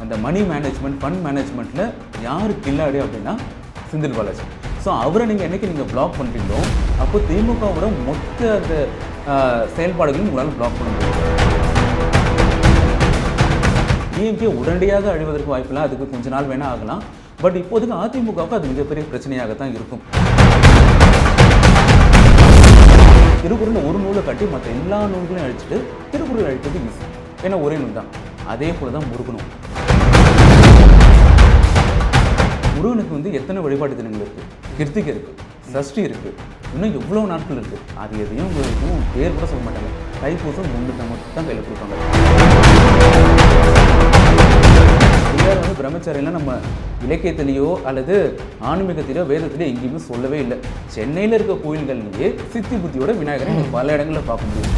அந்த மணி management fund மேனேஜ்மெண்ட்டில் யார் கில்லாடி அப்படின்னா செந்தில் பாலாஜி. ஸோ அவரை நீங்கள் என்றைக்கு நீங்கள் பிளாக் பண்ணுறீங்களோ அப்போ திமுகவோட மொத்த அந்த செயல்பாடுகளையும் உங்களால் பிளாக் பண்ண முடியும். டிஎம்கே உடனடியாக அழிவதற்கு வாய்ப்பில்லை, அதுக்கு கொஞ்ச நாள் வேணால் ஆகலாம். பட் இப்போதைக்கு அதிமுகவுக்கு அது மிகப்பெரிய பிரச்சனையாகத்தான் இருக்கும். திருக்குறள் ஒரு நூலை கட்டி மற்ற எல்லா நூல்களையும் அழிச்சிட்டு திருக்குறள் அழித்தது ஈஸி, ஏன்னா ஒரே நூல் தான். அதே போல தான் முருகனும். முருகனுக்கு எத்தனை வழிபாட்டு தினங்கள் இருக்குது, கிருத்திகை இருக்குது, சஷ்டி இருக்குது, இன்னும் எவ்வளோ நாட்கள் இருக்குது. அது எதையும் எதுவும் பேர் கூட சொல்ல மாட்டாங்க. தைப்பூசம் 3 மட்டும் தான் கையில் கொடுப்பாங்க. பிரம்மச்சாரியெல்லாம் நம்ம இலக்கியத்திலேயோ அல்லது ஆன்மீகத்திலேயோ வேதத்திலேயோ எங்கேயுமே சொல்லவே இல்லை. சென்னையில் இருக்க கோயில்கள்லேயே சித்தி புத்தியோட விநாயகரை பல இடங்களில் பார்க்க முடியும்.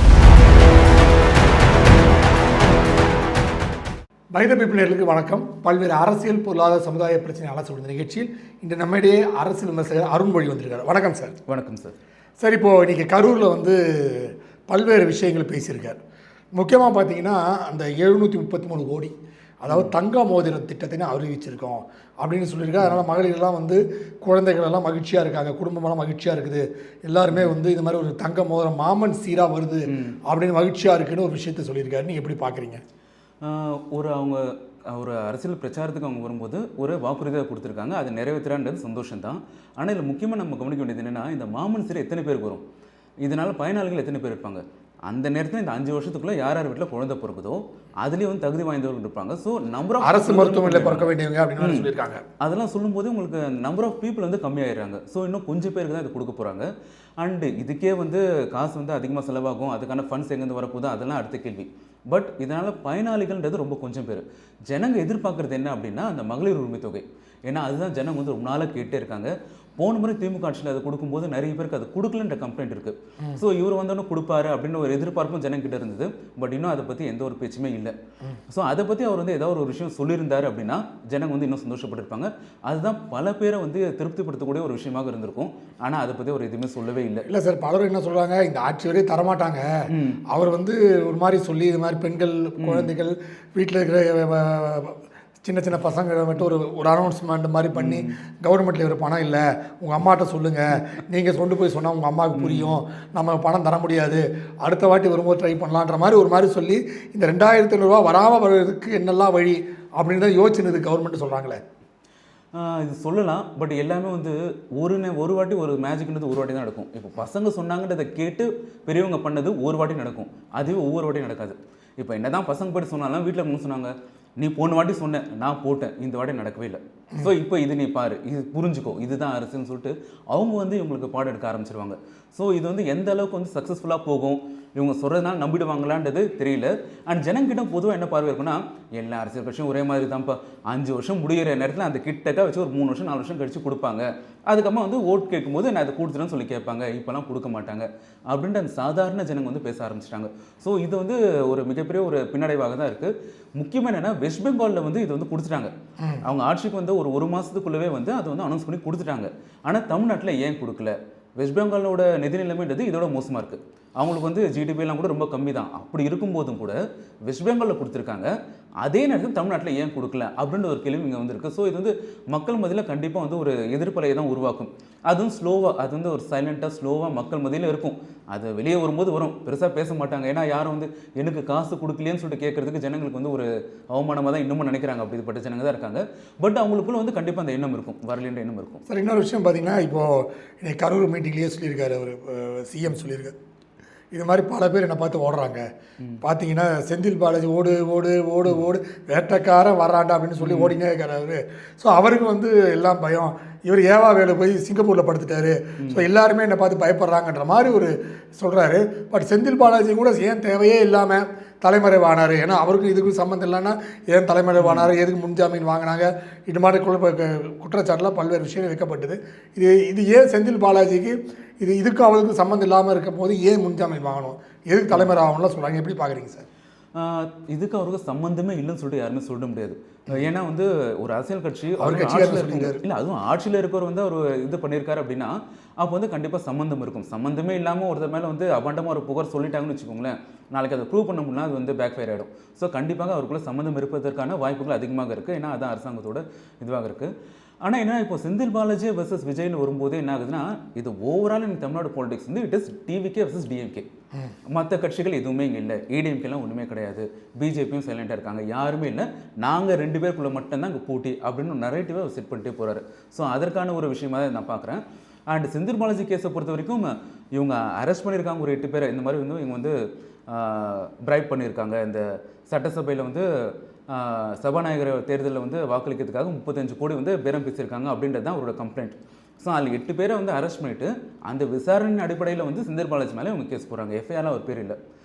பை த பீப்பிள் நேயர்களுக்கு வணக்கம். பல்வேறு அரசியல் பொருளாதார சமுதாய பிரச்சனை அலசக்கூடிய நிகழ்ச்சியில் இன்று நம்மிடையே அரசியல் விமர்சகர் அருண்மொழி வந்திருக்காரு. வணக்கம் சார். வணக்கம் சார். சார், இப்போது இன்றைக்கி கரூரில் பல்வேறு விஷயங்கள் பேசியிருக்கார். முக்கியமாக பார்த்தீங்கன்னா அந்த 733 கோடி, அதாவது தங்க மோதிர திட்டத்தினை அறிவிச்சிருக்கோம் அப்படின்னு சொல்லியிருக்காரு. அதனால் மகளிரெல்லாம் குழந்தைகள் எல்லாம் மகிழ்ச்சியாக இருக்காங்க, குடும்பமெல்லாம் மகிழ்ச்சியாக இருக்குது, எல்லாருமே இது மாதிரி ஒரு தங்க மோதிரம் மாமன் சீராக வருது அப்படின்னு மகிழ்ச்சியாக இருக்குன்னு ஒரு விஷயத்த சொல்லியிருக்காரு. நீங்கள் எப்படி பார்க்குறீங்க? அவங்க ஒரு அரசியல் பிரச்சாரத்துக்கு அவங்க வரும்போது ஒரு வாக்குறுதியாக கொடுத்துருக்காங்க, அது நிறைவேற்றுறான்றது சந்தோஷம்தான். ஆனால் இதில் முக்கியமாக நம்ம கவனிக்க வேண்டியது என்னென்னா, இந்த மாமன் சீரை எத்தனை பேருக்கு வரும், இதனால் பயனாளிகள் எத்தனை பேர் இருப்பாங்க, அந்த நேரத்தில் இந்த 5 வருஷத்துக்குள்ளே யார் யார் வீட்டில் குழந்தை பிறகுதோ அதுலேயும் தகுதி வாய்ந்தவர்கள் இருப்பாங்க. ஸோ நம்பர் ஆஃப் அரசு மருத்துவமனையில் பிறக்க வேண்டியவங்க அப்படின்னு சொல்லியிருக்காங்க. அதெல்லாம் சொல்லும்போது உங்களுக்கு நம்பர் ஆஃப் பீப்புள் கம்மியாயிடுறாங்க. ஸோ இன்னும் கொஞ்சம் பேருக்கு தான் இது கொடுக்க போகிறாங்க. அண்டு இதுக்கே காசு அதிகமாக செலவாகும், அதுக்கான ஃபண்ட்ஸ் எங்கேருந்து வரப்போகுது அதெல்லாம் அடுத்த கேள்வி. பட் இதனால் பயனாளிகள்ன்றது ரொம்ப கொஞ்சம் பேர். ஜனங்க எதிர்பார்க்குறது என்ன அப்படின்னா அந்த மகளிர் உரிமை தொகை. ஏன்னா அதுதான் ஜனங்க ரொம்ப நாளாக கேட்டே இருக்காங்க. போன முறை திமுக ஆட்சியில் அதை கொடுக்கும்போது நிறைய பேருக்கு அது கொடுக்கலன்ற கம்ப்ளைண்ட் இருக்குது. ஸோ இவர் வந்தோன்னு கொடுப்பாரு அப்படின்னு ஒரு எதிர்பார்ப்பும் ஜனங்கிட்ட இருந்தது. பட் இன்னும் அதை பற்றி எந்த ஒரு பேச்சுமே இல்லை. ஸோ அதை பற்றி அவர் ஏதாவது ஒரு விஷயம் சொல்லியிருந்தார் அப்படின்னா ஜனங்க இன்னும் சந்தோஷப்பட்டிருப்பாங்க. அதுதான் பல பேரை திருப்திப்படுத்தக்கூடிய ஒரு விஷயமாக இருந்திருக்கும். ஆனால் அதை பற்றி அவர் எதுவுமே சொல்லவே இல்லை. இல்லை சார், பலரும் என்ன சொல்கிறாங்க, இந்த ஆட்சி வரையும் தரமாட்டாங்க. அவர் ஒரு மாதிரி சொல்லி இது மாதிரி பெண்கள் குழந்தைகள் வீட்டில் இருக்கிற சின்ன சின்ன பசங்களை ஒரு அனௌன்ஸ்மெண்ட் மாதிரி பண்ணி கவர்மெண்ட்டில் ஒரு பணம் இல்லை, உங்கள் அம்மாட்ட சொல்லுங்கள், நீங்கள் கொண்டு போய் சொன்னால் உங்கள் அம்மாவுக்கு புரியும், நம்ம பணம் தர முடியாது, அடுத்த வாட்டி வரும்போது ட்ரை பண்ணலான்ற மாதிரி ஒரு மாதிரி சொல்லி இந்த 2500 ரூபா வராமல் வர்றதுக்கு என்னெல்லாம் வழி அப்படின்னு தான் யோசிச்சுனது கவர்மெண்ட்டு சொல்கிறாங்களே. இது சொல்லலாம். பட் எல்லாமே ஒரு வாட்டி ஒரு மேஜிக்ன்றது ஒரு வாட்டி தான் நடக்கும். இப்போ பசங்க சொன்னாங்கன்றதை கேட்டு பெரியவங்க பண்ணது ஒரு வாட்டி நடக்கும், அதுவே ஒவ்வொரு வாட்டி நடக்காது. இப்போ என்ன தான் பசங்க போய்ட்டு சொன்னாலும் வீட்டில் என்ன சொன்னாங்க, நீ போன வாட்டி சொன்ன, நான் போட்டேன், இந்த வாட்டி நடக்கவே இல்லை. ஸோ இப்போ இது நீ பாரு, இது புரிஞ்சுக்கோ, இதுதான் அரசுன்னு சொல்லிட்டு அவங்க இவங்களுக்கு பாடம் எடுக்க ஆரம்பிச்சிருவாங்க. ஸோ இது எந்த அளவுக்கு சக்ஸஸ்ஃபுல்லாக போகும், இவங்க சொல்கிறதுனால நம்பிடுவாங்களான்றது தெரியல. அண்ட் ஜனங்கிட்ட பொதுவாக என்ன பார்வை இருக்குன்னா, எல்லா அரசியல் கட்சியும் ஒரே மாதிரி தான்ப்பா, 5 வருஷம் முடிகிற நேரத்தில் அந்த கிட்டக்க வச்சு ஒரு 3 வருஷம் 4 வருஷம் கழிச்சு கொடுப்பாங்க, அதுக்கப்புறமா ஓட் கேட்கும்போது நான் அதை கொடுத்துட்டேன்னு சொல்லி கேட்பாங்க, இப்போலாம் கொடுக்க மாட்டாங்க அப்படின்ட்டு அந்த சாதாரண ஜனங்க பேச ஆரம்பிச்சிட்டாங்க. ஸோ இது ஒரு மிகப்பெரிய ஒரு பின்னடைவாக தான் இருக்குது. முக்கியமாக என்னென்னா வெஸ்ட் பெங்காலில் இது கொடுத்துட்டாங்க. அவங்க ஆட்சிக்கு ஒரு மாதத்துக்குள்ளவே அதை அனௌன்ஸ் பண்ணி கொடுத்துட்டாங்க. ஆனால் தமிழ்நாட்டில் ஏன் கொடுக்கல? வெஸ்ட் பெங்காலோட நிதி நிலைமைன்றது இதோட மோசமாக இருக்குது. அவங்களுக்கு ஜிடிபிலாம் கூட ரொம்ப கம்மி தான். அப்படி இருக்கும்போதும் கூட வெஸ்ட் பெங்காலில் கொடுத்துருக்காங்க, அதே நேரத்தில் தமிழ்நாட்டில் ஏன் கொடுக்கல அப்படின்ற ஒரு கேள்வி இங்கே இருக்குது. ஸோ இது மக்கள் மத்தியில் கண்டிப்பாக ஒரு எதிர்ப்பலையை தான் உருவாக்கும். அதுவும் ஸ்லோவாக, அது ஒரு சைலண்ட்டாக ஸ்லோவாக மக்கள் மத்தியில் இருக்கும். அது வெளியே வரும்போது வரும், பெருசாக பேச மாட்டாங்க. ஏன்னா யாரும் எனக்கு காசு கொடுக்கலையேன்னு சொல்லிட்டு கேட்கறதுக்கு ஜனங்களுக்கு ஒரு அவமானமாக தான் இன்னமும் நினைக்கிறாங்க. அப்படிப்பட்ட ஜனங்க தான் இருக்காங்க. பட் அவங்களுக்குள்ள கண்டிப்பாக அந்த எண்ணம் இருக்கும், வரலன்ற எண்ணம் இருக்கும். சார், இன்னொரு விஷயம் பார்த்தீங்கன்னா, இப்போது கரூர் மீட்டிங்லேயே சொல்லியிருக்காரு, அவர் சிஎம் சொல்லியிருக்காரு, இது மாதிரி பல பேர் என்னை பார்த்து ஓடுறாங்க. பார்த்தீங்கன்னா செந்தில் பாலாஜி ஓடு ஓடு ஓடு ஓடு வேட்டக்காரன் வர்றாண்டா அப்படின்னு சொல்லி ஓடினே இருக்காரு அவர். ஸோ அவருக்கு எல்லாம் பயம், இவர் ஏவா வேலை போய் சிங்கப்பூரில் படுத்துட்டாரு, ஸோ எல்லாருமே என்னை பார்த்து பயப்படுறாங்கன்ற மாதிரி ஒரு சொல்கிறாரு. பட் செந்தில் பாலாஜி கூட ஏன் தேவையே இல்லாமல் தலைமறைவானார், ஏன்னா அவருக்கு இதுக்கு சம்மந்தம் இல்லைன்னா ஏன் தலைமறைவானார், எதுக்கு முன்ஜாமீன் வாங்கினாங்க, இது மாதிரி குற்றச்சாட்டுலாம் பல்வேறு விஷயங்கள் வைக்கப்பட்டது. இது ஏன் செந்தில் பாலாஜிக்கு இதுக்கு அவருக்கு சம்மந்தம் இல்லாமல் இருக்கும் போது ஏன் முன்ஜாமீன் வாங்கணும், எதுக்கு தலைமறை ஆகணும்லாம் சொல்கிறாங்க. எப்படி பார்க்குறீங்க சார்? இதுக்கு அவருக்கு சம்மந்தமே இல்லைன்னு சொல்லிட்டு யாருமே சொல்ல முடியாது. ஏன்னா வந்து ஒரு அரசியல் கட்சி அவர் ஆட்சியில் இருக்க இல்லை, அதுவும் ஆட்சியில் இருக்கவர் வந்து அவர் இது பண்ணியிருக்காரு அப்படின்னா அப்போ வந்து கண்டிப்பாக சம்மந்தம் இருக்கும். சம்மந்தமே இல்லாமல் ஒருத்தர் மேலே வந்து அபாண்டமாக ஒரு புகார் சொல்லிட்டாங்கன்னு வச்சுக்கோங்களேன், நாளைக்கு அதை ப்ரூவ் பண்ண முடியல, அது வந்து பேக் ஃபயர் ஆகிடும். ஸோ கண்டிப்பாக அவருக்குள்ள சம்மந்தம் இருப்பதற்கான வாய்ப்புகள் அதிகமாக இருக்குது. ஏன்னா அதான் அரசாங்கத்தோட இதுவாக இருக்குது. ஆனால் என்ன இப்போ செந்தில் பாலாஜி வெர்சஸ் விஜய்னு வரும்போது என்ன ஆகுதுன்னா, இது ஓவரால் எனக்கு தமிழ்நாடு பாலிடிக்ஸ் வந்து it is TVK versus DMK. மற்ற கட்சிகள் எதுவுமே இங்கே இல்லை, ஏடிஎம்கேலாம் ஒன்றுமே கிடையாது, பிஜேபியும் சைலண்டாக இருக்காங்க, யாருமே இல்லை, நாங்கள் 2 பேருக்குள்ளே மட்டும்தான் இங்கே போட்டி அப்படின்னு நரேட்டிவை செட் பண்ணிட்டே போகிறாரு. ஸோ அதற்கான ஒரு விஷயமாக தான் நான் பார்க்குறேன். அண்ட் செந்தில் பாலாஜி கேஸை பொறுத்த வரைக்கும் இவங்க அரெஸ்ட் பண்ணியிருக்காங்க ஒரு 8 பேரை. இந்த மாதிரி வந்து இவங்க வந்து பிரைப் பண்ணியிருக்காங்க. இந்த சட்டசபையில் வந்து சபாநாயகர் தேர்தலில் வந்து வாக்களிக்கிறதுக்காக 35 கோடி வந்து பேரம் பேசியிருக்காங்க அப்படின்றது தான் அவரோட கம்ப்ளைண்ட். ஸோ அதில் 8 பேரை வந்து அரெஸ்ட் பண்ணிவிட்டு அந்த விசாரணை அடிப்படையில் வந்து செந்தில் பாலாஜி மேலே இவங்க கேஸ் போகிறாங்க. எஃப்ஐஆரில் அவர் பேர் இல்லை,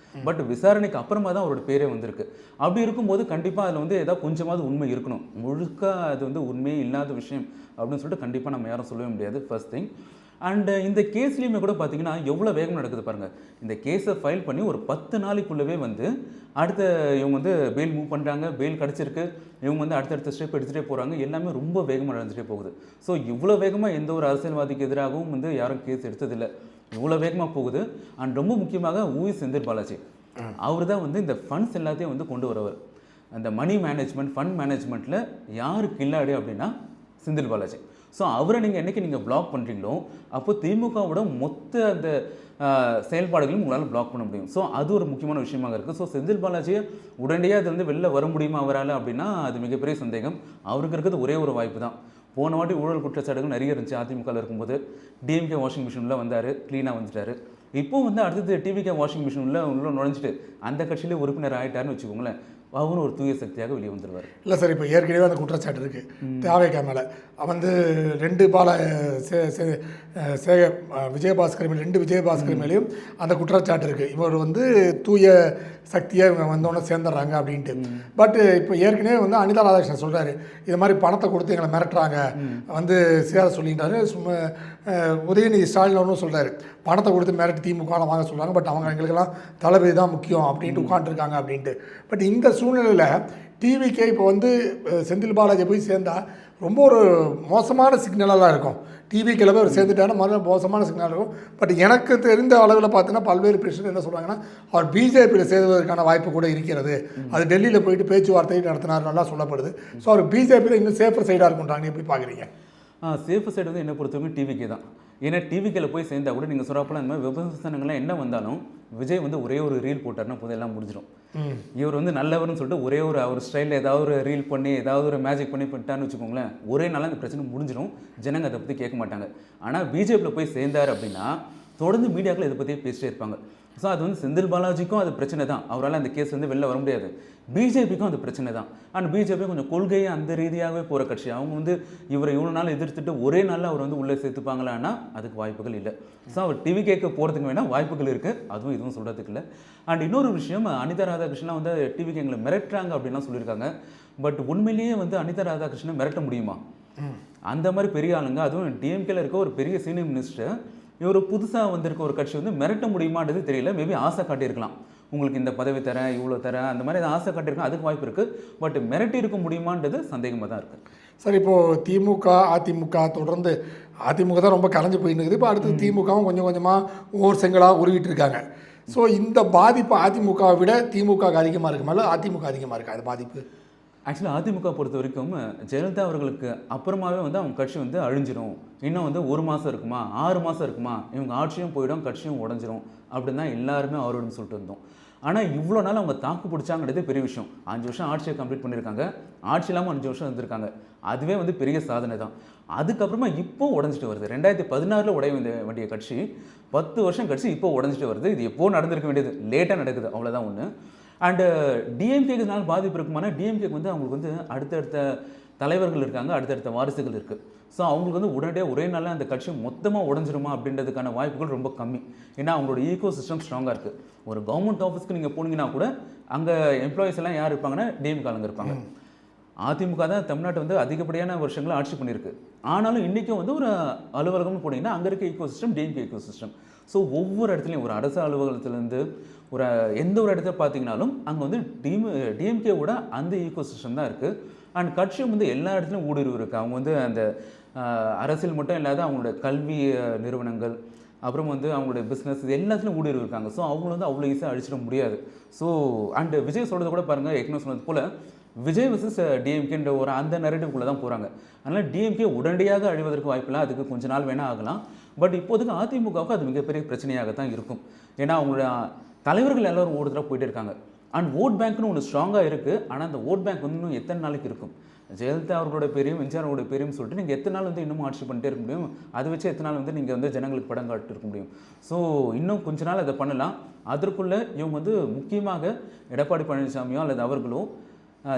பட் விசாரணைக்கு அப்புறமா தான் அவரோட பேரே வந்திருக்கு. அப்படி இருக்கும்போது கண்டிப்பாக அதில் வந்து ஏதாவது கொஞ்சமாவது உண்மை இருக்கணும். முழுக்க அது வந்து உண்மையே இல்லாத விஷயம் அப்படின்னு சொல்லிட்டு கண்டிப்பாக நம்ம யாரும் சொல்லவே முடியாது, ஃபர்ஸ்ட் திங். அண்ட் இந்த கேஸ்லேயுமே கூட பார்த்தீங்கன்னா எவ்வளோ வேகம் நடக்குது பாருங்கள். இந்த கேஸை ஃபைல் பண்ணி ஒரு 10 நாளைக்குள்ளவே வந்து அடுத்த இவங்க வந்து பெயில் மூவ் பண்ணுறாங்க, பெயில் கிடச்சிருக்கு, இவங்க வந்து அடுத்தடுத்த ஸ்டெப் எடுத்துகிட்டே போகிறாங்க. எல்லாமே ரொம்ப வேகமாக நடந்துகிட்டே போகுது. ஸோ இவ்வளோ வேகமாக எந்த ஒரு அரசியல்வாதிக்கு எதிராகவும் வந்து யாரும் கேஸ் எடுத்ததில்லை, இவ்வளோ வேகமாக போகுது. அண்ட் ரொம்ப முக்கியமாக செந்தில் பாலாஜி அவர் தான் வந்து இந்த ஃபண்ட்ஸ் எல்லாத்தையும் வந்து கொண்டு வரவர். அந்த மணி மேனேஜ்மெண்ட், ஃபண்ட் மேனேஜ்மெண்ட்டில் யாருக்கு கில்லாடி அப்படின்னா செந்தில் பாலாஜி. ஸோ அவரை நீங்கள் என்றைக்கு நீங்கள் பிளாக் பண்ணுறீங்களோ அப்போ திமுகவோட மொத்த அந்த செயல்பாடுகளையும் உங்களால் பிளாக் பண்ண முடியும். ஸோ அது ஒரு முக்கியமான விஷயமாக இருக்குது. ஸோ செந்தில் பாலாஜியை உடனடியாக அது வந்து வெளில வர முடியுமா அவரால் அப்படின்னா அது மிகப்பெரிய சந்தேகம். அவருக்கு இருக்கிறது ஒரே ஒரு வாய்ப்பு தான். போன வாட்டி ஊழல் குற்றச்சாட்டுகள் நிறைய இருந்துச்சு அதிமுகவில் இருக்கும்போது. டிஎம்கே வாஷிங் மிஷினில் வந்தார், க்ளீனாக வந்துட்டார். இப்போ வந்து அடுத்தது டிவிகே வாஷிங் மிஷினில் உள்ள நுழைஞ்சிட்டு அந்த கட்சியிலே உறுப்பினர் ஆகிட்டாருன்னு வச்சுக்கோங்களேன், அவரும் ஒரு தூய சக்தியாக வெளியே வந்துடுவார். இல்லை சார், இப்போ ஏற்கனவே அந்த குற்றச்சாட்டு இருக்குது தேவைக்கா மேலே. வந்து 2 விஜயபாஸ்கர் மேலே 2 விஜயபாஸ்கர் மேலேயும் அந்த குற்றச்சாட்டு இருக்குது. இவர் வந்து தூய சக்தியாக இவங்க வந்தோடனே சேர்ந்துடுறாங்க அப்படின்ட்டு. பட் இப்போ ஏற்கனவே வந்து அனிதா ராதாகிருஷ்ணன் சொல்கிறாரு, இது மாதிரி பணத்தை கொடுத்து எங்களை மிரட்டுறாங்க வந்து சேர சொல்லிட்டாரு. சும்மா உதயநிதி ஸ்டாலின் ஒன்றும் சொல்கிறாரு, பணத்தை கொடுத்து மிரட்டி திமுக வாங்க சொல்கிறாங்க, பட் அவங்க எங்களுக்கெல்லாம் தளபதி தான் முக்கியம் அப்படின்ட்டு உட்காந்துருக்காங்க அப்படின்ட்டு. பட் இந்த சூழ்நிலையில் டிவிக்கே இப்போ வந்து செந்தில் பாலாஜி போய் சேர்ந்தால் ரொம்ப ஒரு மோசமான சிக்னலாக இருக்கும். டிவிக்கில் போய் அவர் சேர்ந்துட்டாங்கன்னா மறுபடியும் மோசமான சிக்னலாக இருக்கும். பட் எனக்கு தெரிந்த அளவில் பார்த்தீங்கன்னா பல்வேறு பிரச்சனை என்ன சொல்கிறாங்கன்னா, அவர் பிஜேபியில் சேர்வதற்கான வாய்ப்பு கூட இருக்கிறது. அது டெல்லியில் போயிட்டு பேச்சுவார்த்தை நடத்தினார், நல்லா சொல்லப்படுது. ஸோ அவர் பிஜேபியில் இன்னும் சேஃபர் சைடாக இருக்குன்றாங்க. எப்படி பார்க்குறீங்க? சேஃபர் சைடு வந்து என்ன பொறுத்தவரைக்கும் டிவிக்கே தான். ஏன்னா டிவிக்கில் போய் சேர்ந்தால் கூட நீங்கள் சொல்கிறப்பல இந்த மாதிரி விமர்சனங்கள்லாம் என்ன வந்தாலும் விஜய் வந்து ஒரே ஒரு ரீல் போட்டார்னா போதும், எல்லாம் முடிஞ்சிடும். இவர் வந்து நல்லவர்னு சொல்லிட்டு ஒரே ஒரு அவர் ஸ்டைலில் ஏதாவது ஒரு ரீல் பண்ணி ஏதாவது ஒரு மேஜிக் பண்ணி பண்ணிட்டான்னு வச்சுக்கோங்களேன், ஒரே நாளாக அந்த பிரச்சனை முடிஞ்சிடும். ஜனங்க அதை பற்றி கேட்க மாட்டாங்க. ஆனால் பிஜேபியில் போய் சேர்ந்தார் அப்படின்னா தொடர்ந்து மீடியாக்கள் இதை பற்றியே பேசிட்டே இருப்பாங்க. ஸோ அது வந்து செந்தில் பாலாஜிக்கும் அது பிரச்சனை தான், அவரால் அந்த கேஸ் வந்து வெளில வர முடியாது. பிஜேபிக்கும் அது பிரச்சனை தான். ஆனால் பிஜேபி கொஞ்சம் கொள்கையை அந்த ரீதியாகவே போகிற கட்சி. அவங்க வந்து இவரை இவ்வளோ நாள் எதிர்த்துட்டு ஒரே நாளில் அவர் வந்து உள்ளே சேர்த்துப்பாங்களான்னா அதுக்கு வாய்ப்புகள் இல்லை. ஸோ அவர் டிவி கேட்க போகிறதுக்கு வேணால் வாய்ப்புகள் இருக்குது, அதுவும் இதுவும் சொல்கிறதுக்கு இல்லை. அண்ட் இன்னொரு விஷயம், அனிதா ராதாகிருஷ்ணன் வந்து டிவிக்கு எங்களை மிரட்டுறாங்க அப்படின்லாம் சொல்லியிருக்காங்க. பட் உண்மையிலேயே வந்து அனிதா ராதாகிருஷ்ணன் மிரட்ட முடியுமா? அந்த மாதிரி பெரிய ஆளுங்க, அதுவும் டிஎம்கேல இருக்க ஒரு பெரிய சீனியர் மினிஸ்டர் இவர் புதுசாக வந்திருக்க ஒரு கட்சி வந்து மிரட்ட முடியுமான்றது தெரியல. மேபி ஆசை காட்டியிருக்கலாம், உங்களுக்கு இந்த பதவி தரேன், இவ்வளோ தரேன், அந்த மாதிரி ஆசை காட்டியிருக்கலாம், அதுக்கு வாய்ப்பு இருக்குது. பட் மிரட்டி இருக்க முடியுமான்றது சந்தேகமாக தான் இருக்குது. சார், இப்போது திமுக அதிமுக தொடர்ந்து அதிமுக தான் ரொம்ப கலைஞ்சு போயின்னு இப்போ அடுத்து திமுகவும் கொஞ்சம் கொஞ்சமாக ஒவ்வொரு செங்கலாக உருவிட்டு இருக்காங்க. ஸோ இந்த பாதிப்பு அதிமுகவை விட திமுக அதிகமாக இருக்குமா இல்லை அதிமுக அதிகமாக இருக்கா அது பாதிப்பு? ஆக்சுவலாக அதிமுக பொறுத்த வரைக்கும் ஜெயலலிதா அவர்களுக்கு அப்புறமாவே வந்து அவங்க கட்சி வந்து அழிஞ்சிரும். இன்னும் வந்து 1 மாதம் இருக்குமா, 6 மாதம் இருக்குமா, இவங்க ஆட்சியும் போயிடும், கட்சியும் உடஞ்சிரும் அப்படின்னு தான் எல்லாருமே அவரோட சொல்லிட்டு இருந்தோம். ஆனால் இவ்வளோ நாள் அவங்க தாக்கு பிடிச்சாங்கிறதே பெரிய விஷயம். 5 வருஷம் ஆட்சியை கம்ப்ளீட் பண்ணியிருக்காங்க, ஆட்சி இல்லாமல் 5 வருஷம் இருந்திருக்காங்க, அதுவே வந்து பெரிய சாதனை தான். அதுக்கப்புறமா இப்போ உடஞ்சிட்டு வருது. 2016 உடைய வேண்டிய கட்சி 10 வருஷம் கட்சி இப்போ உடஞ்சிட்டு வருது. இது எப்போ நடந்திருக்க வேண்டியது, லேட்டாக நடக்குது, அவ்வளோதான் ஒன்று. அண்டு டிஎம்கேக்குனால பாதிப்பு இருக்குமானா, டிஎம்கேக்கு வந்து அவங்களுக்கு வந்து அடுத்தடுத்த தலைவர்கள் இருக்காங்க, அடுத்தடுத்த வாரிசுகள் இருக்குது. ஸோ அவங்களுக்கு வந்து உடனடியாக ஒரே நாளில் அந்த கட்சி மொத்தமாக உடஞ்சிருமா அப்படின்றதுக்கான வாய்ப்புகள் ரொம்ப கம்மி. ஏன்னா அவங்களோட ஈகோ சிஸ்டம் ஸ்ட்ராங்காக இருக்குது. ஒரு கவர்மெண்ட் ஆஃபீஸ்க்கு நீங்கள் போனீங்கன்னா கூட அங்கே எம்ப்ளாயிஸ் எல்லாம் யார் இருப்பாங்கன்னா டிஎம்கே ஆளுங்க இருப்பாங்க. அதிமுக தான் தமிழ்நாட்டை வந்து அதிகப்படியான வருஷங்களை ஆட்சி பண்ணியிருக்கு. ஆனாலும் இன்றைக்கும் வந்து ஒரு அலுவலகம்னு போனீங்கன்னா அங்கே இருக்க ego system DMK ego system. So ஒவ்வொரு இடத்துலையும் ஒரு அரசு அலுவலகத்துலேருந்து ஒரு எந்த ஒரு இடத்துல பார்த்தீங்கனாலும் அங்கே வந்து டிஎம்கேவோட அந்த ஈகோ சிஸ்டம் தான் இருக்குது. அண்ட் கட்சியும் வந்து எல்லா இடத்துலையும் ஊடுருவி இருக்குது. அவங்க வந்து அந்த அரசியல் மட்டும் இல்லாத அவங்களோட கல்வி நிறுவனங்கள், அப்புறம் வந்து அவங்களுடைய பிஸ்னஸ், இது எல்லாத்துலையும் ஊடுருவி இருக்காங்க. ஸோ அவங்கள வந்து அவ்வளோ ஈஸியாக அழிச்சிட முடியாது. ஸோ அண்ட் விஜய் சொல்கிறது கூட பாருங்கள், ஏற்கனவே சொன்னது போல் விஜய் வர்சஸ் டிஎம்கேன்ற ஒரு அந்த நெரேட்டிவ்குள்ளே தான் போகிறாங்க. அதனால் டிஎம்கே உடனடியாக அழிவதற்கு வாய்ப்பில்லை, அதுக்கு கொஞ்ச நாள் வேணால் ஆகலாம். பட் இப்போதைக்கு அதிமுகவுக்கு அது மிகப்பெரிய பிரச்சனையாக தான் இருக்கும். ஏன்னா அவங்களோட தலைவர்கள் எல்லோரும் ஒருத்தராக போயிட்டே இருக்காங்க. அண்ட் ஓட் பேங்க்னு ஒன்று ஸ்ட்ராங்காக இருக்குது. ஆனால் அந்த ஓட் பேங்க் வந்து இன்னும் எத்தனை நாளைக்கு இருக்கும்? ஜெயலலிதா அவர்களோட பேரையும் எம்ஜிஆர் அவரோட பேரையும் சொல்லிட்டு நீங்கள் எத்தனை நாள் வந்து இன்னமும் ஆட்சி பண்ணிட்டே இருக்க முடியும்? அதை வச்சு எத்தனை நாள் வந்து நீங்கள் வந்து ஜனங்களுக்கு படம் காட்டு இருக்க முடியும்? ஸோ இன்னும் கொஞ்ச நாள் அதை பண்ணலாம். அதற்குள்ளே இவங்க வந்து முக்கியமாக எடப்பாடி பழனிசாமியோ அல்லது அவர்களோ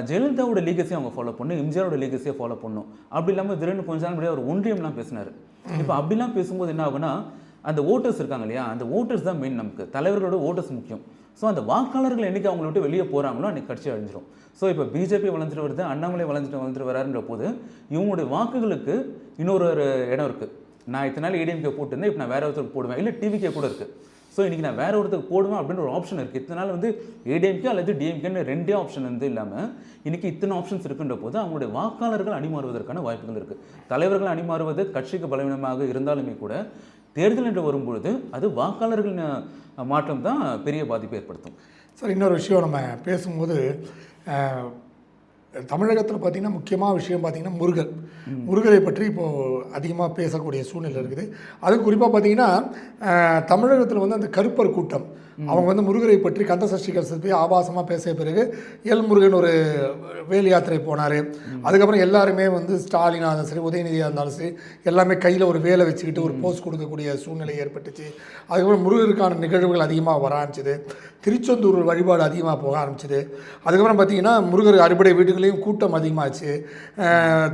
ஜெயலலிதாவோட லீகஸியை அவங்க ஃபாலோ பண்ணணும், எம்ஜிஆரோட லீகஸியை ஃபாலோ பண்ணணும். அப்படி இல்லாமல் திடீர்னு கொஞ்ச நாள் முன்னாடி ஒரு ஒன்றியம்லாம் பேசினார். இப்போ அப்படிலாம் பேசும்போது என்ன ஆகுனா, அந்த ஓட்டர்ஸ் இருக்காங்க இல்லையா, அந்த ஓட்டர்ஸ் தான் மெயின். நமக்கு தலைவர்களோட ஓட்டர்ஸ் முக்கியம். ஸோ அந்த வாக்காளர்கள் என்றைக்கு அவங்கள விட்டு வெளியே போகிறாங்களோ அன்றைக்கி கட்சி அழிஞ்சிடும். ஸோ இப்போ பிஜேபி வளர்ந்துட்டு வருது, அண்ணாமலை வளர்ந்துட்டு வராருன்ற போது இவங்களுடைய வாக்குகளுக்கு இன்னொரு இடம் இருக்குது. நான் இத்தனை நாள் ஏடிஎம்கே போட்டுருந்தேன், இப்போ நான் வேறு ஒருத்தருக்கு போடுவேன், இல்லை டிவிக்கே கூட இருக்குது. ஸோ இன்றைக்கி நான் வேறு ஒருத்தருக்கு போடுவேன் அப்படின்ற ஒரு ஆப்ஷன் இருக்குது. இத்தனை நாள் வந்து ஏடிஎம்கே அல்லது டிஎம்கேன்னு ரெண்டே ஆப்ஷன் வந்து இல்லாமல் இன்றைக்கி இத்தனை ஆப்ஷன்ஸ் இருக்குன்ற போது அவங்களுடைய வாக்காளர்கள் அணிமாறுவதற்கான வாய்ப்புகள் இருக்குது. தலைவர்கள் அணிமாறுவது கட்சிக்கு பலவீனமாக இருந்தாலுமே கூட தேர்தல் என்று வரும்பொழுது அது வாக்காளர்கள் மாற்றம் தான் பெரிய பாதிப்பை ஏற்படுத்தும். சார், இன்னொரு விஷயம் நம்ம பேசும்போது தமிழகத்தில் பார்த்திங்கன்னா முக்கியமான விஷயம் பார்த்திங்கன்னா முருகரை பற்றி இப்போது அதிகமாக பேசக்கூடிய சூழ்நிலை இருக்குது. அதுவும் குறிப்பாக பார்த்திங்கன்னா தமிழகத்தில் வந்து அந்த கருப்பர் கூட்டம் அவங்க வந்து முருகரை பற்றி கந்தசஷ்டி கவசத்தை ஆபாசமாக பேசிய பிறகு முருகன் ஒரு வேல் யாத்திரை போனார். அதுக்கப்புறம் எல்லாருமே வந்து ஸ்டாலினாக இருந்தாலும் சரி, உதயநிதியாக இருந்தாலும் சரி, எல்லாமே கையில் ஒரு வேலை வச்சுக்கிட்டு ஒரு போஸ்ட் கொடுக்கக்கூடிய சூழ்நிலை ஏற்பட்டுச்சு. அதுக்கப்புறம் முருகருக்கான நிகழ்வுகள் அதிகமாக வர ஆரம்பிச்சிது. திருச்செந்தூர் வழிபாடு அதிகமாக போக ஆரம்பிச்சிது. அதுக்கப்புறம் பார்த்திங்கன்னா முருகர் அறுபடை வீடுகளையும் கூட்டம் அதிகமாகிடுச்சு.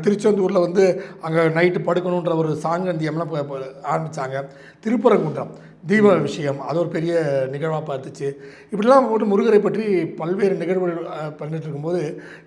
திருச்செந்தூரில் வந்து அங்கே நைட்டு படுக்கணுன்ற ஒரு சாங்கந்தியம்லாம் ஆரம்பித்தாங்க. திருப்பரங்குன்றம் தீப விஷயம் அது ஒரு பெரிய நிகழ்வாக பார்த்துச்சு. இப்படிலாம் போட்டு முருகரை பற்றி பல்வேறு நிகழ்வுகள் பண்ணிட்டு இருக்கும்போது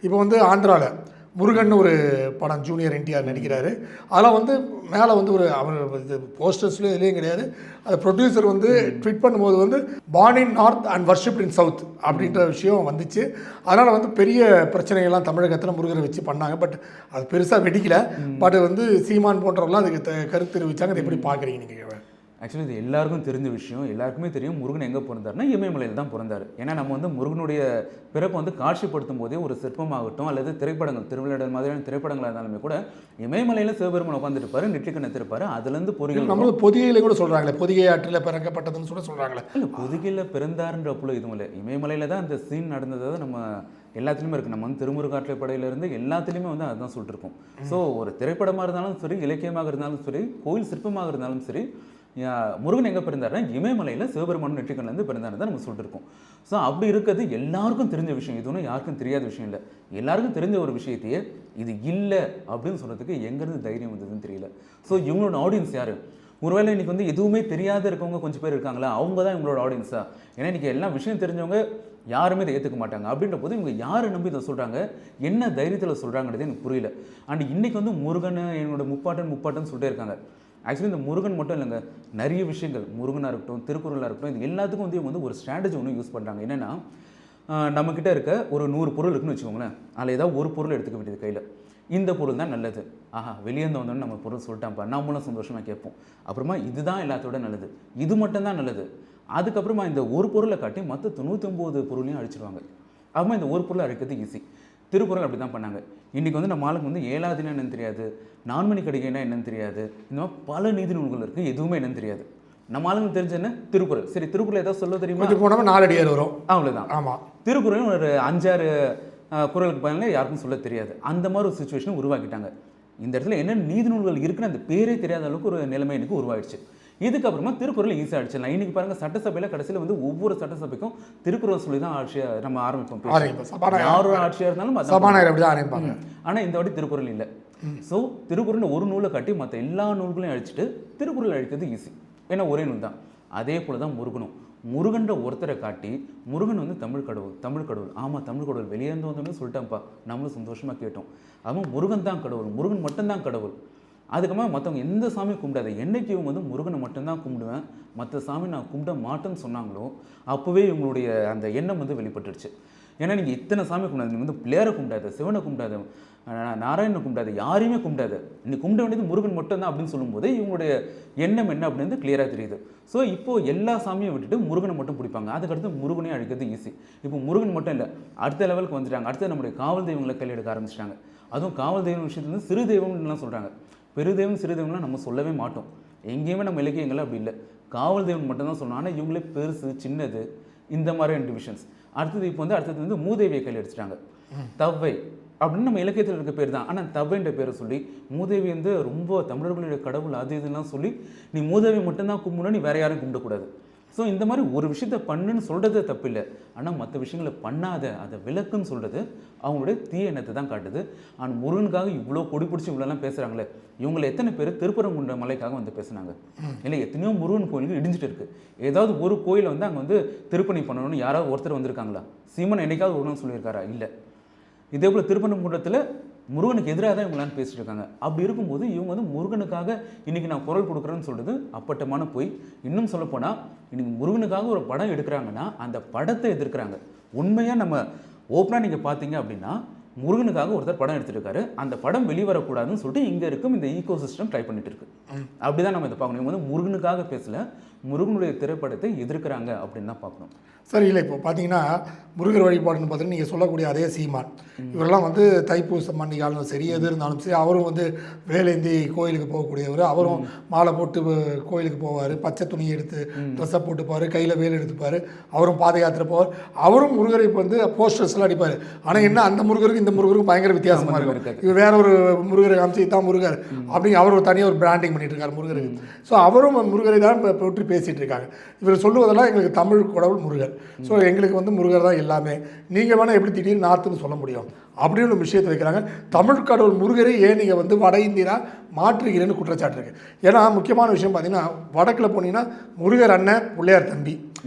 இப்போ வந்து ஆந்திராவில் முருகன் ஒரு படம் ஜூனியர் என்டிஆர் நடிக்கிறாரு. அதெல்லாம் வந்து மேலே வந்து ஒரு அவர் போஸ்டர்ஸ்லேயும் இதுலேயும் கிடையாது. அந்த ப்ரொடியூசர் வந்து ட்வீட் பண்ணும்போது வந்து born in north and worshipped in South அப்படின்ற விஷயம் வந்துச்சு. அதனால் வந்து பெரிய பிரச்சனைகள்லாம் தமிழகத்தில் முருகரை வச்சு பண்ணாங்க. பட் அது பெருசாக வெடிக்கலை. பட் வந்து சீமான் போன்றவர்களாம் அதுக்கு கருத்து தெரிவித்தாங்க. அதை எப்படி பார்க்குறீங்க நீங்கள்? ஆக்சுவலி இது எல்லாருக்கும் தெரிஞ்ச விஷயம். எல்லாருக்குமே தெரியும் முருகன் எங்கே பிறந்தாருன்னா இமயமலையில் தான் பிறந்தார். ஏன்னா நம்ம வந்து முருகனுடைய பிறப்பை வந்து காட்சிப்படுத்தும் போதே ஒரு சிற்பமாகட்டும் அல்லது திரைப்படங்கள், திருவிழா மாதிரியான திரைப்படங்களாக இருந்தாலுமே கூட இமயமலையில் சிவபெருமான் உட்காந்துருப்பாரு, நெற்றிக்கண்ணை திருப்பாரு, அதுலேருந்து பொறிகள். நம்ம பொதிகையில கூட சொல்கிறாங்களே, பொதிகை ஆற்றில் பிறக்கப்பட்டதுன்னு கூட சொல்கிறாங்களே. இல்லை, பொதிகையில் பிறந்தாருன்ற போல இதுவும் இல்லை. இமயமலையில் தான் அந்த சீன் நடந்தது நம்ம எல்லாத்துலேயுமே இருக்குது. நம்ம வந்து திருமுருகாற்றை படையிலேருந்து எல்லாத்துலேயுமே வந்து அதுதான் சொல்லிட்டுருக்கோம். ஸோ ஒரு திரைப்படமாக இருந்தாலும் சரி, இலக்கியமாக இருந்தாலும் சரி, கோயில் சிற்பமாக இருந்தாலும் சரி, முருகன் எங்கே பிறந்தாருன்னா இமயமலையில் சிவபெருமான் நெற்றிக்கண்ணிலேருந்து பிறந்தாரு தான் நம்ம சொல்லிட்டுருக்கோம். ஸோ அப்படி இருக்கிறது எல்லாருக்கும் தெரிஞ்ச விஷயம். இது ஒன்றும் யாருக்கும் தெரியாத விஷயம் இல்லை. எல்லாருக்கும் தெரிஞ்ச ஒரு விஷயத்தையே இது இல்லை அப்படின்னு சொல்கிறதுக்கு எங்கேருந்து தைரியம் வந்ததுன்னு தெரியல. ஸோ இவங்களோட ஆடியன்ஸ் யார்? ஒருவேளை இன்றைக்கி வந்து எதுவுமே தெரியாத இருக்கவங்க கொஞ்சம் பேர் இருக்காங்களா, அவங்க தான் இவங்களோட ஆடியன்ஸா? ஏன்னா இன்றைக்கி எல்லா விஷயம் தெரிஞ்சவங்க யாருமே இதை ஏற்றுக்க மாட்டாங்க. அப்படின்ற போது இவங்க யாரை நம்பி இதை சொல்கிறாங்க, என்ன தைரியத்தில் சொல்கிறாங்கிறது எனக்கு புரியல. அண்ட் இன்றைக்கி வந்து முருகன் என்னோட முப்பாட்டன் சொல்லிட்டே இருக்காங்க. ஆக்சுவலி இந்த முருகன் மட்டும் இல்லைங்க, நிறைய விஷயங்கள் முருகனாக இருக்கட்டும், திருக்குறளாக இருக்கட்டும், இது எல்லாத்துக்கும் வந்து இவங்க வந்து ஒரு ஸ்ட்ராட்டஜி ஒன்று யூஸ் பண்ணுறாங்க. என்னென்னா, நம்மக்கிட்ட இருக்க ஒரு 100 பொருள் இருக்குன்னு வச்சுக்கோங்களேன். அதில் ஏதாவது ஒரு பொருள் எடுத்துக்க வேண்டியது கையில். இந்த பொருள் தான் நல்லது, ஆஹா வெளியேந்து வந்தோன்னு நம்ம பொருள் சொல்லிட்டான்ப்பா, நம்மளும் சந்தோஷமாக கேட்போம். அப்புறமா இதுதான் எல்லாத்தோட நல்லது, இது மட்டும்தான் நல்லது. அதுக்கப்புறமா இந்த ஒரு பொருளை காட்டி மற்ற 99 பொருளையும் அழிச்சிடுவாங்க. அப்புறமா இந்த ஒரு பொருளை அழிக்கிறது ஈஸி. திருக்குறள் அப்படி தான் பண்ணாங்க. இன்றைக்கி வந்து நம்ம ஆளுக்கு வந்து 7ஆவதுன்னா என்னன்னு தெரியாது, 4 மணி கடிகைன்னா என்னன்னு தெரியாது, இந்த மாதிரி பல நீதி நூல்கள் இருக்குது, எதுவுமே என்னன்னு தெரியாது. நம்ம ஆளுங்க தெரிஞ்ச என்ன திருக்குறள். சரி, திருக்குறள் ஏதாவது சொல்ல தெரியுமா? போனோம்னா 4 அடியார் வரும், அவ்வளோதான். ஆமாம், திருக்குறள் ஒரு 5-6 குறளுக்கு பயனில் யாருக்கும் சொல்ல தெரியாது. அந்த மாதிரி ஒரு சுச்சுவேஷனை உருவாக்கிட்டாங்க. இந்த இடத்துல என்னென்ன நீதி நூல்கள் இருக்குன்னு அந்த பேரே தெரியாத அளவுக்கு ஒரு நிலைமை எனக்கு உருவாயிடுச்சு. இதுக்கப்புறமா திருக்குறள் ஈஸியாக அடிச்சிடலாம். இன்றைக்கி பாருங்கள், சட்டசபையில் கடைசியில் வந்து ஒவ்வொரு சட்டசபைக்கும் திருக்குறள் சொல்லி தான் ஆட்சியாக நம்ம ஆரம்பிப்போம். யாரோட ஆட்சியாக இருந்தாலும் ஆரம்பிப்பாங்க. ஆனால் இந்த வாட்டி திருக்குறள் இல்லை. ஸோ திருக்குறள் ஒரு நூலை காட்டி மற்ற எல்லா நூல்களையும் அழிச்சிட்டு திருக்குறள் அழிக்கிறது ஈஸி. ஏன்னா ஒரே நூல் தான். அதே போல் தான் முருகன்ற ஒருத்தரை காட்டி முருகன் வந்து தமிழ் கடவுள். ஆமாம், தமிழ் கடவுள் வெளியேந்து வந்தோன்னு சொல்லிட்டான்ப்பா, நம்மளும் சந்தோஷமாக கேட்டோம். அதுவும் முருகன் தான் கடவுள், முருகன் மட்டும்தான் கடவுள். அதுக்கப்புறமா மற்றவங்க எந்த சாமியும் கும்பிடாது. என்னைக்கு இவங்க வந்து முருகனை மட்டும்தான் கும்பிடுவேன், மற்ற சாமி நான் கும்பிட மாட்டேன்னு சொன்னாங்களோ அப்போவே இவங்களுடைய அந்த எண்ணம் வந்து வெளிப்பட்டுருச்சு. ஏன்னா நீங்கள் இத்தனை சாமி கும்பிடாது, நீங்கள் வந்து பிள்ளையாரை கும்பிடாத, சிவனை கும்பிடாத, நாராயணனை கும்பிடாது, யாரையுமே கும்பிடாது, நீ கும்பிட வேண்டியது முருகன் மட்டும்தான் அப்படின்னு சொல்லும்போது இவங்களுடைய எண்ணம் என்ன அப்படின்னு கிளியராக தெரியுது. ஸோ இப்போது எல்லா சாமியும் விட்டுட்டு முருகனை மட்டும் பிடிப்பாங்க. அதுக்கடுத்து முருகனையும் அழிக்கிறது ஈஸி. இப்போ முருகன் மட்டும் இல்லை, அடுத்த லெவலுக்கு வந்துட்டாங்க. அடுத்து நம்முடைய காவல் தெய்வங்களை கையில் எடுக்க ஆரம்பிச்சிட்டாங்க. அதுவும் காவல் தெய்வம் விஷயத்துலேருந்து சிறு தெய்வம்லாம் சொல்கிறாங்க. பெருதெய்வம் சிறு தெய்வம்லாம் நம்ம சொல்லவே மாட்டோம். எங்கேயுமே நம்ம இலக்கியங்கள் அப்படி இல்லை, காவல் தெய்வம் மட்டும்தான் சொல்லணும். ஆனால் இவங்களே பெருசு சின்னது இந்த மாதிரியான டிவிஷன்ஸ். அடுத்தது வந்து மூதேவியை கையில் எடுத்துட்டாங்க. தவ்வை அப்படின்னு நம்ம இலக்கியத்தில் இருக்க பேர் தான். ஆனால் தவ்வைன்ற பேரை சொல்லி மூதேவி வந்து ரொம்ப தமிழர்களுடைய கடவுள் அது இதுலாம் சொல்லி நீ மூதேவி மட்டும்தான் கும்பிடணும், நீ வேற யாரும் கும்பிடக்கூடாது. ஸோ இந்த மாதிரி ஒரு விஷயத்த பண்ணுன்னு சொல்கிறது தப்பில்லை. ஆனால் மற்ற விஷயங்களை பண்ணாத அதை விளக்குன்னு சொல்கிறது அவங்களுடைய தீய எண்ணத்தை தான் காட்டுது. ஆனால் முருகனுக்காக இவ்வளோ கொடி பிடிச்சி இவ்வளோலாம் பேசுகிறாங்களே, இவங்களை எத்தனை பேர் திருப்பரங்குன்ற மலைக்காக வந்து பேசுனாங்க? இல்லை, எத்தனையோ முருகன் கோயிலுக்கு இடிஞ்சிட்டு இருக்குது. ஏதாவது ஒரு கோயிலை வந்து அங்கே வந்து திருப்பணி பண்ணணும்னு யாராவது ஒருத்தர் வந்திருக்காங்களா? சீமன் என்னைக்காவது ஒரு நாள் சொல்லியிருக்காரா? இல்லை. இதே போல் திருப்பரங்குன்றத்தில் முருகனுக்கு எதிராக தான் இவங்களாம் பேசிட்டு இருக்காங்க. அப்படி இருக்கும்போது இவங்க வந்து முருகனுக்காக இன்றைக்கி நான் குரல் கொடுக்குறேன்னு சொல்கிறது அப்பட்டமான போய். இன்னும் சொல்லப்போனால் இன்றைக்கி முருகனுக்காக ஒரு படம் எடுக்கிறாங்கன்னா அந்த படத்தை எதிர்க்கிறாங்க. உண்மையாக நம்ம ஓப்பனாக நீங்கள் பார்த்தீங்க அப்படின்னா முருகனுக்காக ஒருத்தர் படம் எடுத்துட்டு இருக்காரு. அந்த படம் வெளிவரக்கூடாதுன்னு சொல்லிட்டு இங்கே இருக்கும் இந்த ஈகோ சிஸ்டம் ட்ரை பண்ணிட்டு இருக்கு. அப்படிதான் நம்ம இதை பார்க்கணும். இவங்க வந்து முருகனுக்காக பேசல, முருகனுடைய திரைப்படத்தை எதிர்க்கிறாங்க அப்படின்னு தான் பார்க்கணும். சரி, இல்லை இப்போ பார்த்தீங்கன்னா முருகர் வழிபாடுன்னு பார்த்தீங்கன்னா நீங்கள் சொல்லக்கூடிய அதே சீமான் இவரெல்லாம் வந்து தைப்பூசம் பண்டிகையாலும் சரி எது இருந்தாலும் சரி அவரும் வந்து வேலேந்தி கோயிலுக்கு போகக்கூடியவர். அவரும் மாலை போட்டு கோயிலுக்கு போவார், பச்சை துணி எடுத்து ட்ரெஸ்ஸை போட்டுப்பார், கையில் வேல் எடுத்துப்பார், அவரும் பாத யாத்திரை போவார். அவரும் முருகரை இப்போ வந்து போஸ்டர்ஸ்லாம் அடிப்பார். ஆனால் என்ன அந்த முருகருக்கு இந்த முருகருக்கு பயங்கர வித்தியாசமாக இருக்கும். இவர் வேற ஒரு முருகரை காமிச்சு தான் முருகர் அப்படின்னு அவர் ஒரு தனியாக ஒரு பிராண்டிங் பண்ணிட்டு இருக்காரு முருகருக்கு. ஸோ அவரும் முருகரை தான் போட்டு பேசிகிட்டு இருக்காங்க. இவர் சொல்லுவதெல்லாம் எங்களுக்கு தமிழ் கடவுள் முருகர், ஸோ எங்களுக்கு வந்து முருகர் தான் எல்லாமே, நீங்கள் வேணால் எப்படி திடீர்னு நார்த்துன்னு சொல்ல முடியும் அப்படின்னு ஒரு விஷயத்தை வைக்கிறாங்க. தமிழ் கடவுள் முருகரை ஏன் நீங்கள் வந்து வட இந்தியா மாற்றுகிறேன்னு குற்றச்சாட்டு இருக்குது. ஏன்னா முக்கியமான விஷயம் பார்த்தீங்கன்னா வடக்கில் போனீங்கன்னா முருகர் அண்ணன் பிள்ளையார் தம்பி,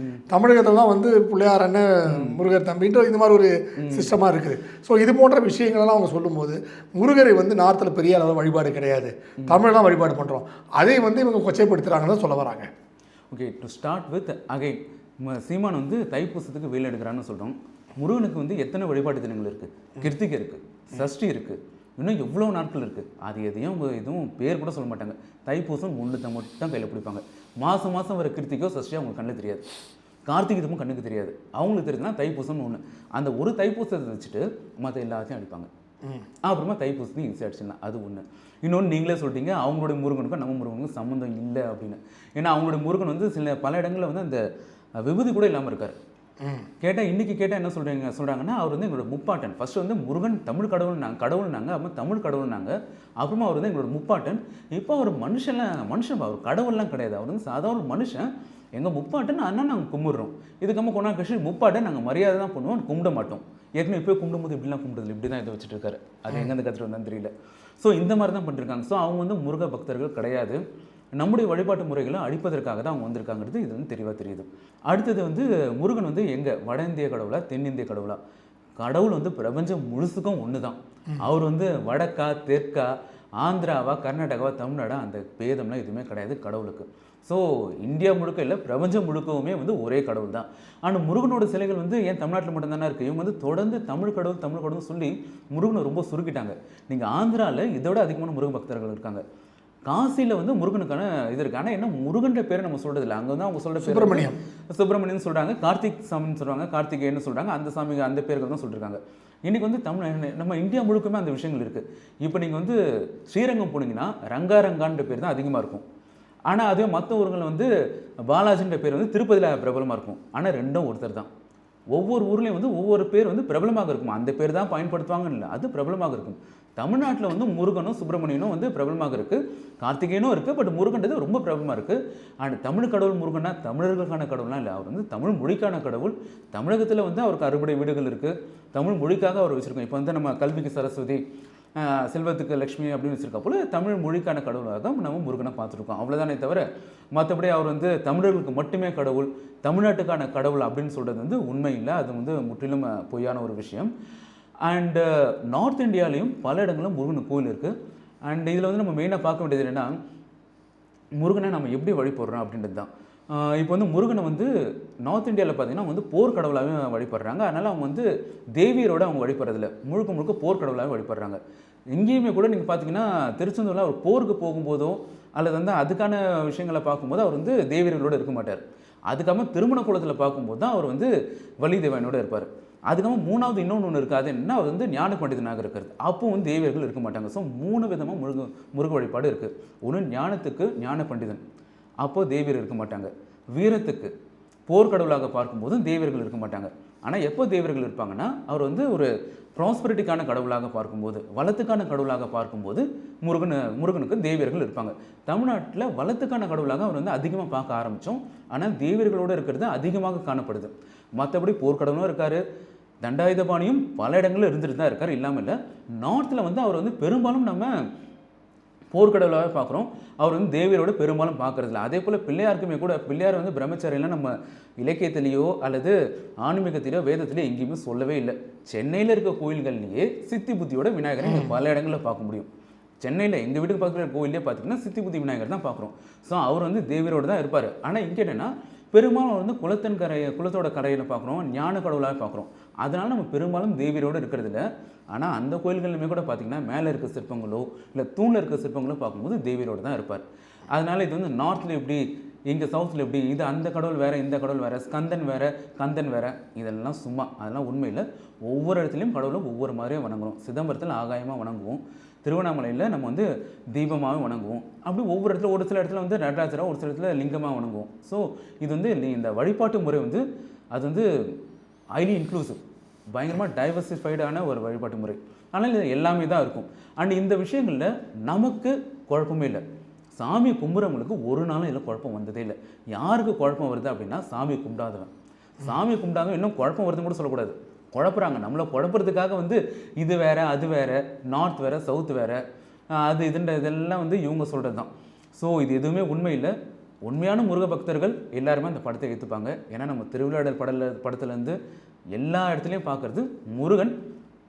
தமிழகத்தில் தான் வந்து பிள்ளையார் அண்ணன் முருகர் தம்பின்ற இந்த மாதிரி ஒரு சிஸ்டமாக இருக்குது. ஸோ இது போன்ற விஷயங்களெல்லாம் அவங்க சொல்லும்போது முருகரை வந்து நார்த்தில் பெரிய அளவு வழிபாடு கிடையாது, தமிழ் தான் வழிபாடு பண்ணுறோம், அதை வந்து இவங்க கொச்சைப்படுத்துகிறாங்கன்னு தான் சொல்ல வராங்க. Okay, to start with again Seeman வந்து தைப்பூசத்துக்கு வெயில் எடுக்கிறான்னு சொல்கிறோம். முருகனுக்கு வந்து எத்தனை வழிபாட்டு தினங்கள் இருக்குது? கிருத்திகை இருக்குது, சஷ்டி இருக்குது, இன்னும் எவ்வளோ நாட்கள் இருக்குது. அது எதையும் எதுவும் பேர் கூட சொல்ல மாட்டாங்க. தைப்பூசம் ஒன்று மட்டும் கையில் பிடிப்பாங்க. மாதம் மாதம் வர கிருத்திகோ சஷ்டியோ அவங்களுக்கு கண்ணுக்கு தெரியாது, கார்த்திகை தீபமும் கண்ணுக்கு தெரியாது. அவங்களுக்கு தெரியுதுன்னா தைப்பூசம்னு ஒன்று, அந்த ஒரு தைப்பூசத்தை வச்சுட்டு மற்ற எல்லாத்தையும் அடிப்பாங்க. அப்புறமா தைப்பூசத்தையும் ஈஸியாக அடிச்சிடலாம். அது ஒன்று. இன்னொன்று நீங்களே சொல்லிட்டீங்க அவங்களுடைய முருகனுக்கும் நம்ம முருகனுக்கும் சம்மந்தம் இல்லை அப்படின்னு. ஏன்னா அவங்களுடைய முருகன் வந்து பல இடங்களில் வந்து அந்த விபூதி கூட இல்லாமல் இருக்கார். கேட்டால் இன்றைக்கி கேட்டால் என்ன சொல்கிறாங்கன்னா அவர் வந்து எங்களோட முப்பாட்டன். ஃபஸ்ட்டு வந்து முருகன் தமிழ் கடவுள்னாங்க, அப்புறம் தமிழ் கடவுள்னாங்க, அப்புறமா அவர் வந்து எங்களோட முப்பாட்டன். இப்போ அவர் மனுஷன் அவர் கடவுள்லாம் கிடையாது, அவர் வந்து சாதாரண மனுஷன். எங்கள் முப்பாட்டன் அண்ணன் நாங்கள் கும்பிட்றோம். இதுக்கம்மா கொண்டா கிருஷ்ணன் முப்பாட்டன் நாங்கள் மரியாதை தான் பண்ணுவோம், கும்பிட மாட்டோம். ஏற்கனவே இப்போ கும்பிடும்போது இப்படிலாம் கும்பிடுறது இப்படி தான் இதை வச்சுட்டு இருக்காரு. அது எங்கேருந்து கற்றுட்டு வந்தான்னு தெரியல. ஸோ இந்த மாதிரி தான் பண்ணிருக்காங்க. ஸோ அவங்க வந்து முருக பக்தர்கள் கிடையாது, நம்முடைய வழிபாட்டு முறைகளை அழிப்பதற்காக தான் அவங்க வந்திருக்காங்கிறது இது வந்து தெளிவாக தெரியுது. அடுத்தது வந்து முருகன் வந்து எங்கே வட இந்திய கடவுளா தென்னிந்திய கடவுளா? கடவுள் வந்து பிரபஞ்சம் முழுசுக்கும் ஒன்று தான். அவர் வந்து வடக்கா தெற்கா ஆந்திராவா கர்நாடகாவா தமிழ்நாடா அந்த பேதம்லாம் எதுவுமே கிடையாது கடவுளுக்கு. ஸோ இந்தியா முழுக்க இல்லை, பிரபஞ்சம் முழுக்கவுமே வந்து ஒரே கடவுள் தான். ஆனால் முருகனோட சிலைகள் வந்து ஏன் தமிழ்நாட்டில் மட்டும்தானே இருக்குது? இவங்க வந்து தொடர்ந்து தமிழ் கடவுள் சொல்லி முருகனை ரொம்ப சுருக்கிட்டாங்க. நீங்கள் ஆந்திராவில் இதை விட அதிகமான முருகன் பக்தர்கள் இருக்காங்க. காசியில் வந்து முருகனுக்கான இது இருக்குது. ஆனால் என்ன முருகன்ற பேரை நம்ம சொல்கிறது இல்லை. அங்கே வந்து அவங்க சொல்கிற சுப்பிரமணியன் சொல்கிறாங்க, கார்த்திக் சாமின்னு சொல்கிறாங்க, கார்த்திகேயன்னு சொல்கிறாங்க, அந்த சாமி அந்த பேர்கள் தான் சொல்லியிருக்காங்க. இன்றைக்கி வந்து நம்ம இந்தியா முழுக்குமே அந்த விஷயங்கள் இருக்குது. இப்போ நீங்கள் வந்து ஸ்ரீரங்கம் போனீங்கன்னா ரங்காரங்கான்ற பேர் தான் அதிகமாக இருக்கும். ஆனால் அதுவே மற்ற ஊர்களில் வந்து பாலாஜின்ற பேர் வந்து திருப்பதியில் பிரபலமாக இருக்கும். ஆனால் ரெண்டும் ஒருத்தர் தான். ஒவ்வொரு ஊர்லேயும் வந்து ஒவ்வொரு பேர் வந்து பிரபலமாக இருக்கும். அந்த பேர் தான் பயன்படுத்துவாங்கன்னு இல்லை, அது பிரபலமாக இருக்கும். தமிழ்நாட்டில் வந்து முருகனும் சுப்பிரமணியனும் வந்து பிரபலமாக இருக்குது, கார்த்திகேயனும் இருக்குது. பட் முருகன்றது ரொம்ப பிரபலமாக இருக்குது. அண்ட் தமிழ் கடவுள் முருகன்னா தமிழர்களுக்கான கடவுள்லாம் இல்லை, அவர் வந்து தமிழ் மொழிக்கான கடவுள். தமிழகத்தில் வந்து அவருக்கு அறுபடை வீடுகள் இருக்குது, தமிழ் மொழிக்காக அவர் வச்சுருக்கோம். இப்போ வந்து நம்ம கல்விக்கு சரஸ்வதி, செல்வத்துக்கு லக்ஷ்மி அப்படின்னு வச்சுருக்கா போல தமிழ் மொழிக்கான கடவுளாக தான் நம்ம முருகனை பார்த்துருக்கோம். அவ்வளோதானே தவிர மற்றபடி அவர் வந்து தமிழர்களுக்கு மட்டுமே கடவுள், தமிழ்நாட்டுக்கான கடவுள் அப்படின்னு சொல்கிறது வந்து உண்மை இல்லை. அது வந்து முற்றிலும் பொய்யான ஒரு விஷயம். அண்டு நார்த் இந்தியாவிலையும் பல இடங்களும் முருகன் கோயில் இருக்குது. அண்ட் இதில் வந்து நம்ம மெயினாக பார்க்க வேண்டியது என்னென்னா முருகனை நம்ம எப்படி வழிபடுறோம் அப்படின்றது தான். இப்போ வந்து முருகனை வந்து நார்த் இந்தியாவில் பார்த்தீங்கன்னா வந்து போர் கடவுளாகவே வழிபடுறாங்க. அதனால் அவங்க வந்து தேவியரோட அவங்க வழிபடுறதில்ல, முழுக்க முழுக்க போர் கடவுளாகவே வழிபடுறாங்க. இங்கேயுமே கூட நீங்கள் பார்த்தீங்கன்னா திருச்செந்தூரில் அவர் போருக்கு போகும்போதோ அல்லது வந்து அதுக்கான விஷயங்களை பார்க்கும்போது அவர் வந்து தேவியர்களோடு இருக்க மாட்டார். அதுக்கப்புறம் திருமண குலத்தில் பார்க்கும்போது தான் அவர் வந்து வள்ளி தேவனோடு இருப்பார். அதுக்கப்புறம் மூணாவது இன்னொன்று இருக்காது என்னன்னா, அவர் வந்து ஞான பண்டிதனாக இருக்கிறது. அப்போ வந்து தேவியர்கள் இருக்க மாட்டாங்க. ஸோ 3 விதமாக முருக வழிபாடு இருக்குது. ஒன்று ஞானத்துக்கு ஞான பண்டிதன், அப்போது தேவியர் இருக்க மாட்டாங்க. வீரத்துக்கு போர்க்கடவுளாக பார்க்கும்போதும் தேவியர்கள் இருக்க மாட்டாங்க. ஆனால் எப்போ தேவியர்கள் இருப்பாங்கன்னா, அவர் வந்து ஒரு ப்ராஸ்பரிட்டிக்கான கடவுளாக பார்க்கும்போது, வளத்துக்கான கடவுளாக பார்க்கும்போது முருகனுக்கு தேவியர்கள் இருப்பாங்க. தமிழ்நாட்டில் வளத்துக்கான கடவுளாக அவர் வந்து அதிகமாக பார்க்க ஆரம்பித்தோம். ஆனால் தேவியர்களோடு இருக்கிறது அதிகமாக காணப்படுது. மற்றபடி போர்க்கடவுளும் இருக்கார், தண்டாயுதபாணியும் பல இடங்களில் இருந்துட்டு தான் இருக்கார், இல்லாமல் இல்லை. நார்த்தில் வந்து அவர் வந்து பெரும்பாலும் நம்ம போர்க்கடவுளாகவே பார்க்குறோம். அவர் வந்து தேவியரோட பெரும்பாலும் பார்க்குறதில்ல. அதே போல் பிள்ளையாருக்குமே கூட, பிள்ளையார் வந்து பிரம்மச்சாரியெல்லாம் நம்ம இலக்கியத்திலேயோ அல்லது ஆன்மீகத்திலேயோ வேதத்திலேயோ எங்கேயுமே சொல்லவே இல்லை. சென்னையில் இருக்க கோயில்கள்லேயே சித்தி புத்தியோட விநாயகரை நீங்கள் பல இடங்களில் பார்க்க முடியும். சென்னையில் எங்கள் வீட்டுக்கு பார்க்குற கோயிலே பார்த்தீங்கன்னா சித்தி புத்தி விநாயகர் தான் பார்க்குறோம். ஸோ அவர் வந்து தேவியரோடு தான் இருப்பார். ஆனால் இங்கே என்னென்னா, பெரும்பாலும் வந்து குலத்தோட கரையில் பார்க்குறோம், ஞான கடவுளாக பார்க்குறோம். அதனால் நம்ம பெரும்பாலும் தேவியரோடு இருக்கிறதில்ல. ஆனால் அந்த கோயில்களுமே கூட பார்த்திங்கன்னா மேலே இருக்க சிற்பங்களோ இல்லை தூணில் இருக்க சிற்பங்களோ பார்க்கும்போது தேவியரோடு தான் இருப்பார். அதனால் இது வந்து நார்த்தில் எப்படி, இங்கே சவுத்தில் எப்படி, இது அந்த கடவுள் வேறு, இந்த கடவுள் வேறு, ஸ்கந்தன் வேறு, கந்தன் வேறு, இதெல்லாம் சும்மா, அதெல்லாம் உண்மை இல்லை. ஒவ்வொரு இடத்துலையும் கடவுளை ஒவ்வொரு மாதிரியும் வணங்குறோம். சிதம்பரத்தில் ஆகாயமாக வணங்குவோம், திருவண்ணாமலையில் நம்ம வந்து தீபமாகவே வணங்குவோம். அப்படி ஒவ்வொரு இடத்துல, ஒரு சில இடத்துல வந்து நடராஜராக, ஒரு சில இடத்துல லிங்கமாக வணங்குவோம். ஸோ இது வந்து இந்த வழிபாட்டு முறை வந்து அது வந்து ஹைலி இன்க்ளூசிவ், பயங்கரமாக டைவர்சிஃபைடான ஒரு வழிபாட்டு முறை. ஆனால் இது எல்லாமே தான் இருக்கும். அண்ட் இந்த விஷயங்களில் நமக்கு குழப்பமே இல்லை. சாமி கும்பிட்றவங்களுக்கு ஒரு நாளும் இதில் குழப்பம் வந்ததே இல்லை. யாருக்கு குழப்பம் வருது அப்படின்னா, சாமி கும்பிடாதவன். சாமி கும்பிடாதவன் இன்னும் குழப்பம் வருதுன்னு கூட சொல்லக்கூடாது, குழப்புறாங்க. நம்மளை குழப்புறதுக்காக வந்து இது வேறு, அது வேறு, நார்த் வேறு, சவுத் வேறு, அது இதெல்லாம் வந்து இவங்க சொல்கிறது தான். ஸோ இது எதுவுமே உண்மை இல்லை. உண்மையான முருக பக்தர்கள் எல்லாருமே அந்த படத்தை ஏற்றுப்பாங்க. ஏன்னா நம்ம திருவிளையாடல் படத்துலேருந்து எல்லா இடத்துலையும் பார்க்குறது முருகன்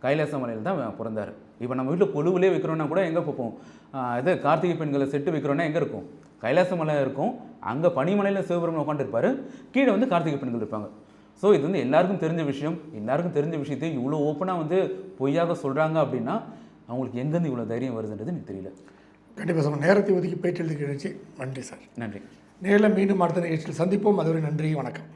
கைலாச மலையில் தான் பிறந்தார். இப்போ நம்ம வீட்டில் கொலுவிலே வைக்கிறோன்னா கூட எங்கே பார்ப்போம், இது கார்த்திகை பெண்களை செட்டு வைக்கிறோன்னா எங்கே இருக்கும், கைலாச மலை இருக்கும். அங்கே பனிமலையில் சிவபெருமன் உட்காந்துருப்பார், கீழே வந்து கார்த்திகை பெண்கள் இருப்பாங்க. ஸோ இது வந்து எல்லாருக்கும் தெரிஞ்ச விஷயம். எல்லாருக்கும் தெரிஞ்ச விஷயத்தை இவ்வளோ ஓப்பனாக வந்து பொய்யாக சொல்கிறாங்க அப்படின்னா அவங்களுக்கு எங்கேருந்து இவ்வளோ தைரியம் வருதுன்றது எனக்கு தெரியல. கண்டிப்பாக சொல்லுங்கள். நேரத்தை ஒதுக்கி பேட்டி எழுதி நன்றி சார். நன்றி. நேரில் மீண்டும் அடுத்த நிகழ்ச்சியில் சந்திப்போம். அதுவரை நன்றி, வணக்கம்.